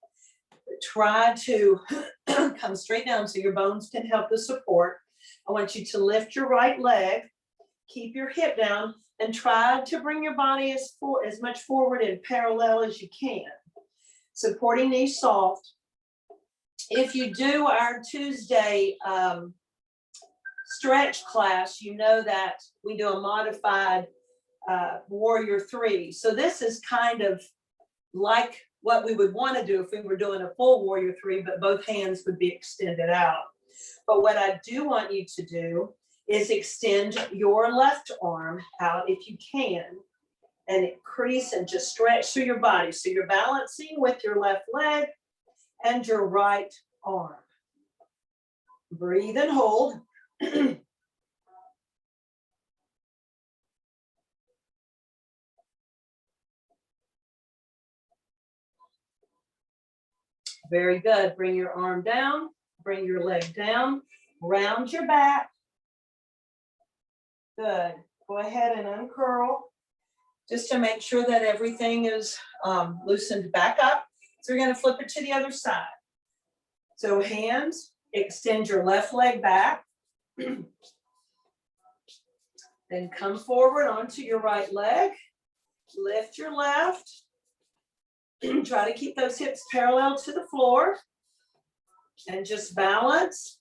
Try to come straight down so your bones can help the support. I want you to lift your right leg, keep your hip down, and try to bring your body as much forward and parallel as you can. Supporting knees soft. If you do our Tuesday stretch class, you know that we do a modified warrior three. So this is kind of like what we would want to do if we were doing a full warrior three, but both hands would be extended out. But what I do want you to do is extend your left arm out if you can, and increase and just stretch through your body. So you're balancing with your left leg and your right arm. Breathe and hold. Very good. Bring your arm down, bring your leg down, round your back. Good. Go ahead and uncurl just to make sure that everything is loosened back up. So we're going to flip it to the other side. So hands, extend your left leg back. Then come forward onto your right leg. Lift your left. Try to keep those hips parallel to the floor. And just balance.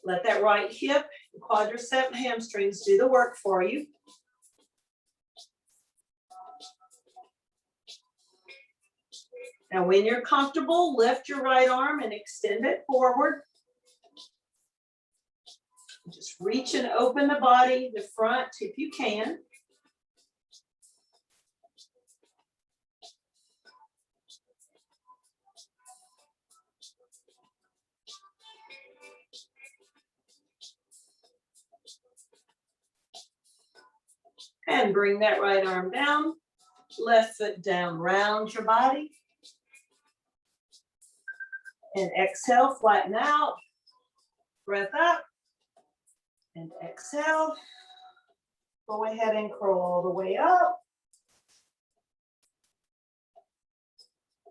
Let that right hip, quadricep, and hamstrings do the work for you. Now, when you're comfortable, lift your right arm and extend it forward. Just reach and open the body, the front, if you can. And bring that right arm down, left foot down, round your body. And exhale, flatten out, breath up, and exhale. Go ahead and curl all the way up.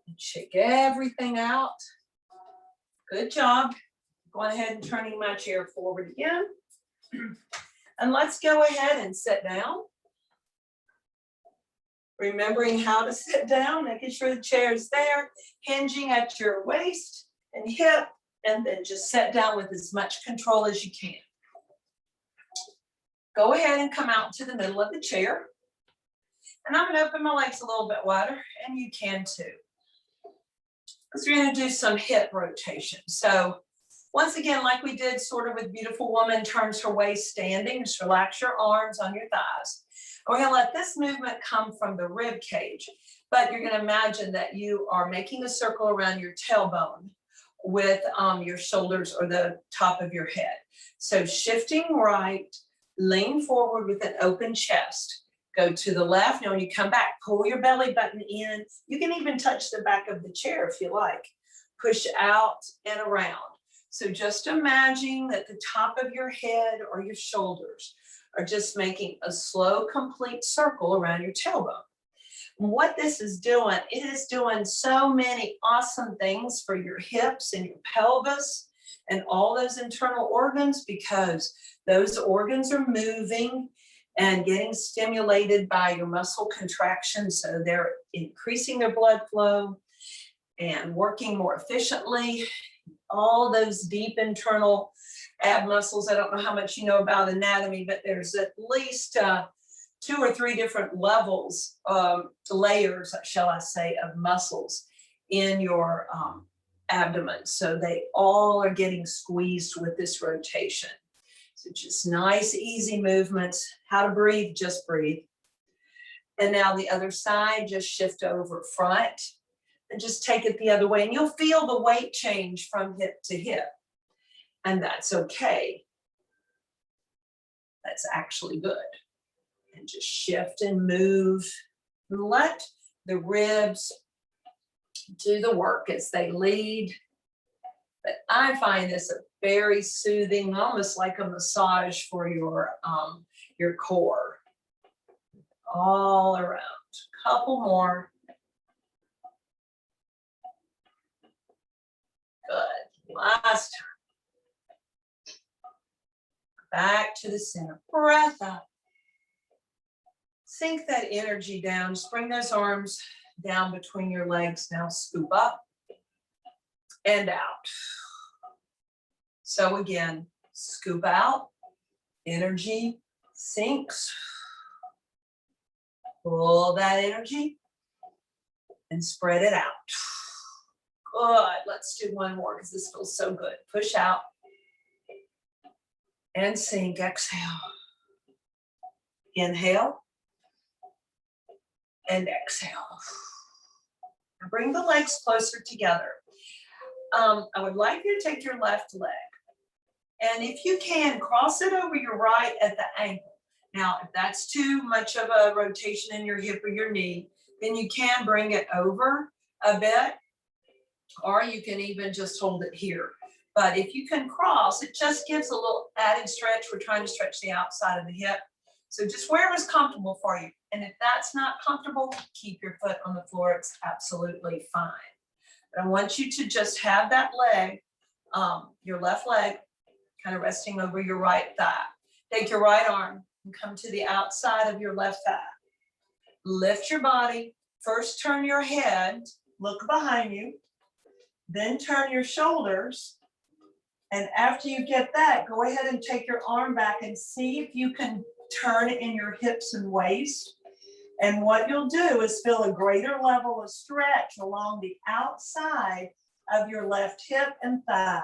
And shake everything out. Good job. Going ahead and turning my chair forward again. And let's go ahead and sit down. Remembering how to sit down, making sure the chair is there, hinging at your waist and hip, and then just sit down with as much control as you can. Go ahead and come out to the middle of the chair. And I'm going to open my legs a little bit wider, and you can too. Because we're going to do some hip rotation. So once again, like we did sort of with Beautiful Woman, turns her waist standing, just relax your arms on your thighs. We're going to let this movement come from the rib cage, but you're going to imagine that you are making a circle around your tailbone with your shoulders or the top of your head. So shifting right, lean forward with an open chest. Go to the left. Now when you come back, pull your belly button in. You can even touch the back of the chair if you like. Push out and around. So just imagine that the top of your head or your shoulders are just making a slow, complete circle around your tailbone. And what this is doing, it is doing so many awesome things for your hips and your pelvis and all those internal organs, because those organs are moving and getting stimulated by your muscle contraction. So they're increasing their blood flow and working more efficiently. All those deep internal ab muscles. I don't know how much you know about anatomy, but there's at least 2 or 3 different levels, layers, shall I say, of muscles in your abdomen. So they all are getting squeezed with this rotation. So just nice, easy movements. How to breathe, just breathe. And now the other side, just shift over front and just take it the other way. And you'll feel the weight change from hip to hip. And that's okay. That's actually good. And just shift and move. And let the ribs do the work as they lead. But I find this a very soothing, almost like a massage for your core. All around. Couple more. Good. Last time. Back to the center. Breath up. Sink that energy down. Just bring those arms down between your legs. Now scoop up and out. So again, scoop out. Energy sinks. Pull that energy and spread it out. Good. Let's do one more because this feels so good. Push out and sink. Exhale. Inhale and exhale. Now bring the legs closer together. I would like you to take your left leg, and if you can, cross it over your right at the ankle. Now, if that's too much of a rotation in your hip or your knee, then you can bring it over a bit, or you can even just hold it here. But if you can cross, it just gives a little added stretch. We're trying to stretch the outside of the hip. So just wherever's comfortable for you. And if that's not comfortable, keep your foot on the floor. It's absolutely fine. But I want you to just have that leg, your left leg, kind of resting over your right thigh. Take your right arm and come to the outside of your left thigh. Lift your body. First, turn your head, look behind you. Then turn your shoulders. And after you get that, go ahead and take your arm back and see if you can turn in your hips and waist. And what you'll do is feel a greater level of stretch along the outside of your left hip and thigh.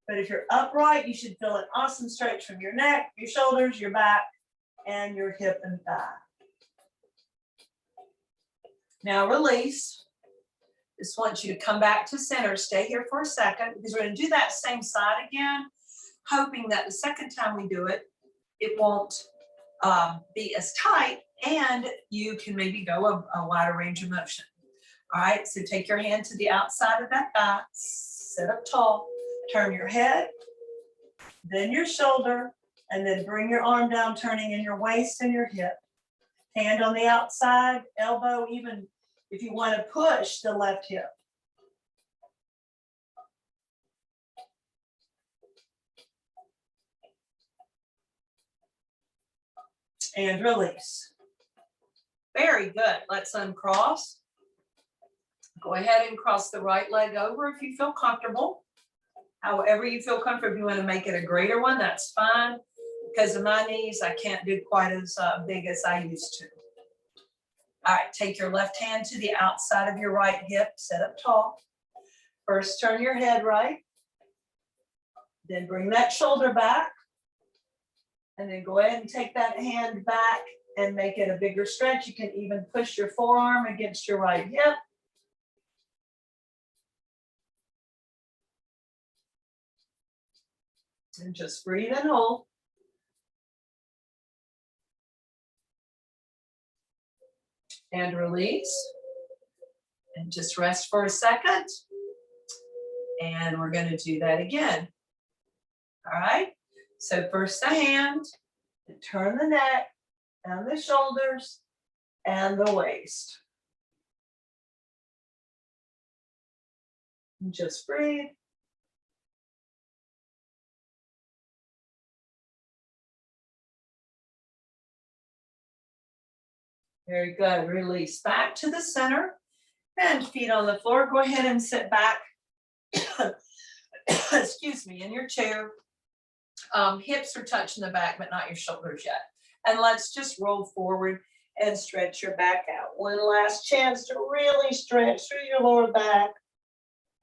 But if you're upright, you should feel an awesome stretch from your neck, your shoulders, your back, and your hip and thigh. Now release. Just want you to come back to center. Stay here for a second because we're going to do that same side again, hoping that the second time we do it, it won't be as tight and you can maybe go a wider range of motion. All right, so take your hand to the outside of that thigh, sit up tall, turn your head, then your shoulder, and then bring your arm down, turning in your waist and your hip. Hand on the outside, elbow, even if you want to push the left hip. And release. Very good. Let's uncross. Go ahead and cross the right leg over if you feel comfortable. However you feel comfortable. If you want to make it a greater one, that's fine. Because of my knees, I can't do quite as big as I used to. All right, take your left hand to the outside of your right hip, sit up tall. First, turn your head right. Then bring that shoulder back. And then go ahead and take that hand back and make it a bigger stretch. You can even push your forearm against your right hip. And just breathe and hold. And release. And just rest for a second. And we're going to do that again. All right. So first the hand, and turn the neck, and the shoulders, and the waist. And just breathe. Very good. Release back to the center and feet on the floor. Go ahead and sit back, excuse me, in your chair. Hips are touching the back, but not your shoulders yet. And let's just roll forward and stretch your back out. One last chance to really stretch through your lower back,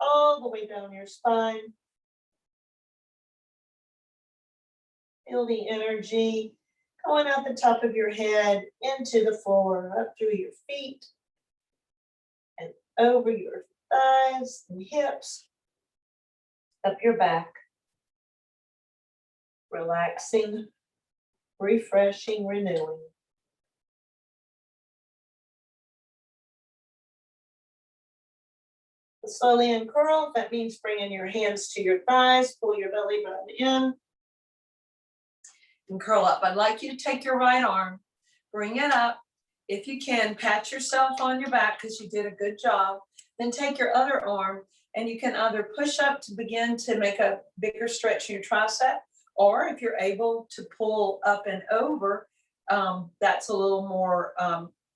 all the way down your spine. Feel the energy going out the top of your head, into the floor, up through your feet, and over your thighs and hips, up your back. Relaxing, refreshing, renewing. Slowly uncurl. That means bringing your hands to your thighs, pull your belly button in, and curl up. I'd like you to take your right arm, bring it up. If you can, pat yourself on your back because you did a good job. Then take your other arm and you can either push up to begin to make a bigger stretch in your tricep, or if you're able to pull up and over, that's a little more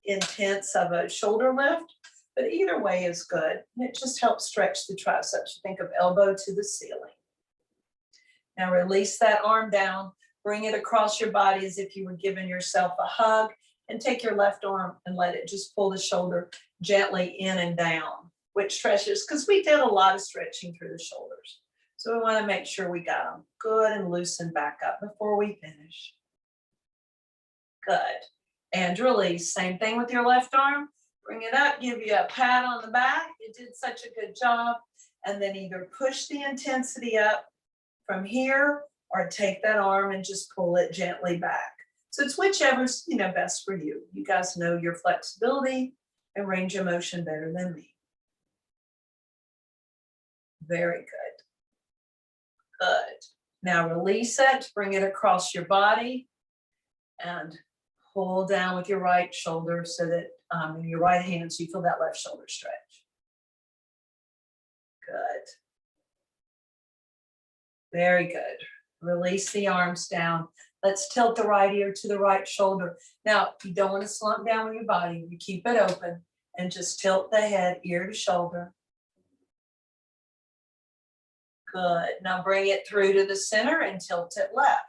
intense of a shoulder lift. But either way is good. And it just helps stretch the triceps. Think of elbow to the ceiling. Now release that arm down. Bring it across your body as if you were giving yourself a hug. and take your left arm and let it just pull the shoulder gently in and down, which stretches, because we did a lot of stretching through the shoulders. So we want to make sure we got them good and loosen back up before we finish. Good. And release. Same thing with your left arm. Bring it up, give you a pat on the back. You did such a good job. And then either push the intensity up from here or take that arm and just pull it gently back. So it's whichever's, best for you. You guys know your flexibility and range of motion better than me. Very good. Good. Now release it, bring it across your body and pull down with your right shoulder so that in your right hand, so you feel that left shoulder stretch. Good. Very good. Release the arms down. Let's tilt the right ear to the right shoulder. Now, you don't want to slump down with your body. You keep it open and just tilt the head ear to shoulder. Good. Now bring it through to the center and tilt it left.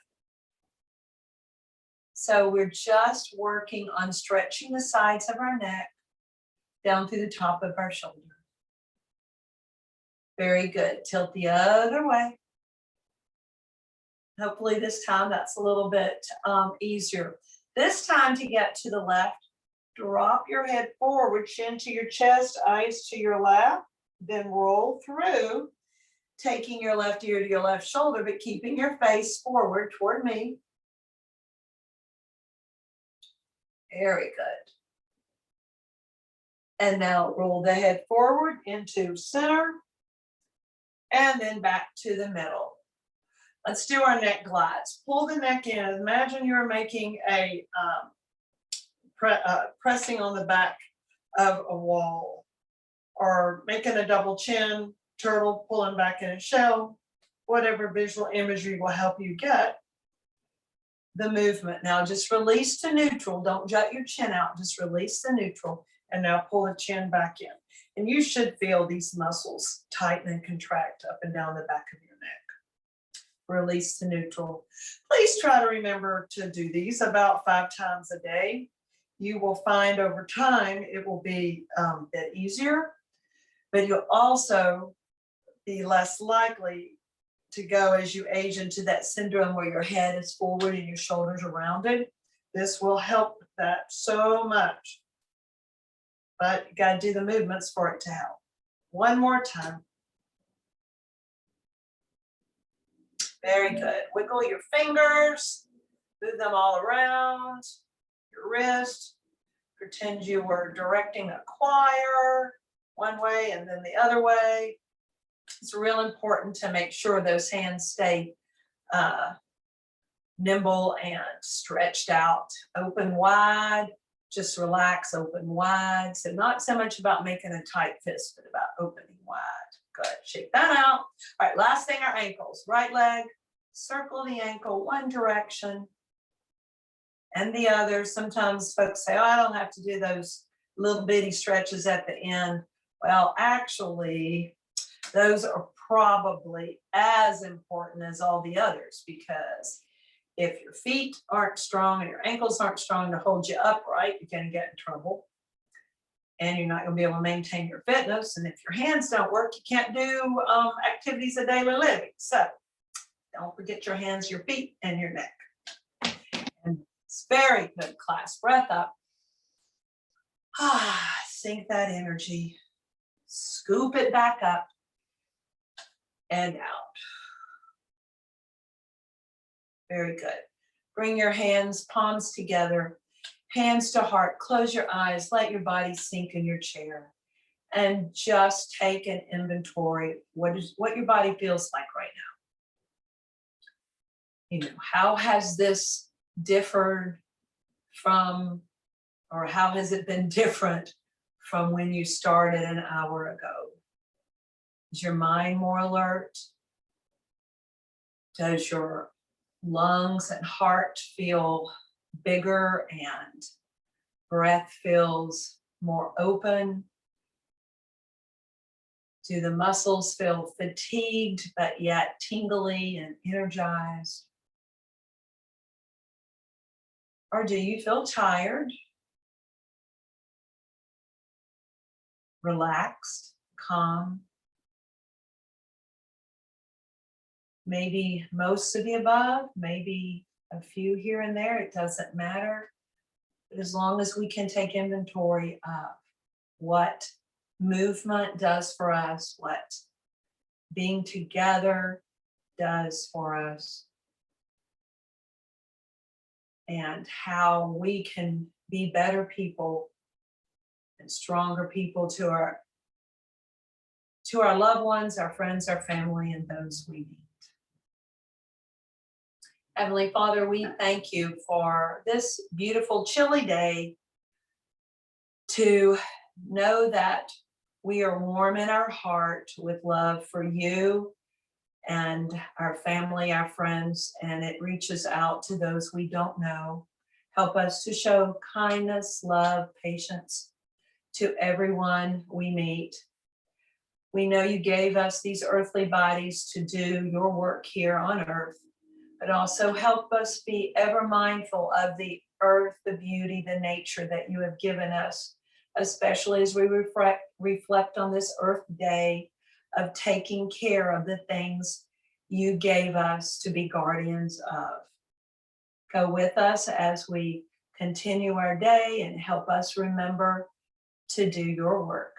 So we're just working on stretching the sides of our neck down through the top of our shoulder. Very good. Tilt the other way. Hopefully this time that's a little bit easier. This time to get to the left, drop your head forward, chin to your chest, eyes to your left, then roll through, taking your left ear to your left shoulder, but keeping your face forward toward me. Very good. And now roll the head forward into center and then back to the middle. Let's do our neck glides. Pull the neck in. Imagine you're making a pressing on the back of a wall, or making a double chin, turtle pulling back in a shell. Whatever visual imagery will help you get the movement. Now just release to neutral. Don't jut your chin out. Just release to neutral. And now pull the chin back in. And you should feel these muscles tighten and contract up and down the back of your neck. Release to neutral. Please try to remember to do these about 5 times a day. You will find over time it will be a bit easier, but you'll also be less likely to go as you age into that syndrome where your head is forward and your shoulders are rounded. This will help with that so much. But you got to do the movements for it to help. One more time. Very good. Wiggle your fingers, move them all around, your wrist. Pretend you were directing a choir one way and then the other way. It's real important to make sure those hands stay nimble and stretched out, open wide. Just relax, open wide. So not so much about making a tight fist, but about opening wide. Good, shake that out. All right, last thing, our ankles. Right leg, circle the ankle one direction and the other. Sometimes folks say, oh, I don't have to do those little bitty stretches at the end. Well, actually, those are probably as important as all the others, because if your feet aren't strong and your ankles aren't strong to hold you upright, you're going to get in trouble. And you're not going to be able to maintain your fitness. And if your hands don't work, you can't do activities of daily living. So don't forget your hands, your feet, and your neck. And it's very good. Class breath up. Sink that energy. Scoop it back up and out. Very good. Bring your hands, palms together, hands to heart. Close your eyes. Let your body sink in your chair. And just take an inventory. What your body feels like right now. How has this differed from, or how has it been different from when you started an hour ago? Is your mind more alert? Does your lungs and heart feel bigger and breath feels more open? Do the muscles feel fatigued but yet tingly and energized? Or do you feel tired relaxed, calm, maybe most of the above, maybe a few here and there, it doesn't matter. But as long as we can take inventory of what movement does for us, what being together does for us, and how we can be better people and stronger people to our loved ones, our friends, our family, and those we meet. Heavenly Father, we thank you for this beautiful, chilly day, to know that we are warm in our heart with love for you and our family, our friends, and it reaches out to those we don't know. Help us to show kindness, love, patience to everyone we meet. We know you gave us these earthly bodies to do your work here on earth, but also help us be ever mindful of the earth, the beauty, the nature that you have given us, especially as we reflect on this Earth Day of taking care of the things you gave us to be guardians of. Go with us as we continue our day and help us remember to do your work.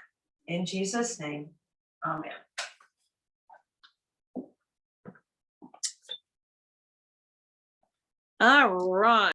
In Jesus' name, amen. All right.